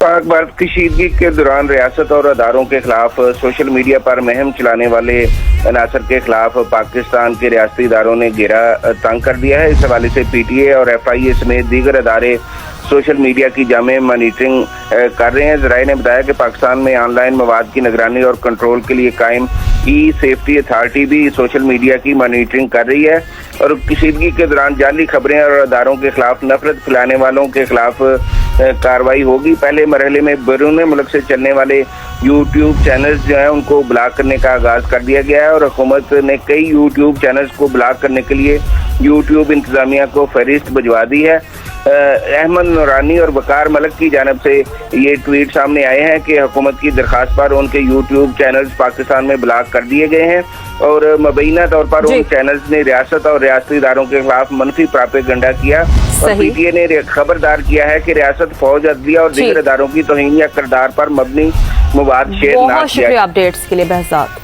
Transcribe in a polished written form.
पाक भारत कशीदगी के दौरान रियासत और अदारों के खिलाफ सोशल मीडिया पर मुहिम चलाने वाले अनासर के खिलाफ पाकिस्तान के रियासती इदारों ने घेरा तंग कर दिया है। इस हवाले से PTA और FIA समेत दीगर अदारे सोशल मीडिया की जामे मॉनिटरिंग कर रहे हैं। ज़राए ने बताया कि पाकिस्तान में ऑनलाइन मवाद की निगरानी और कंट्रोल के लिए कायम ई-सेफ्टी अथॉरिटी भी सोशल मीडिया की मॉनिटरिंग कर रही है और कशीदगी के दौरान जाली खबरें और अदारों के खिलाफ नफरत फैलाने वालों के खिलाफ कार्रवाई होगी। पहले मरहले में बैरून मुल्क से चलने वाले YouTube चैनल्स जो हैं उनको ब्लॉक करने का आगाज कर दिया गया है और हुकूमत ने कई YouTube चैनल्स को ब्लॉक करने के लिए YouTube इंतजामिया को फहरिस्त भिजवा दी है। अहमद नूरानी और वकार मलिक की जानिब से ये ट्वीट सामने आए हैं कि हुकूमत की दरखास्त पर उनके YouTube चैनल्स पाकिस्तान में ब्लॉक कर दिए गए हैं और मुबैना तौर पर उन चैनल्स ने रियासत और रियासती इदारों के खिलाफ मनफी प्रोपेगेंडा किया और PTA ने खबरदार किया है कि रियासत, फौज, अदलिया और दीगर इदारों की तौहीन या किरदार पर मबनी मवाद शेयर ना किया। बहुत शुक्रिया अपडेट्स के लिए बहजाद।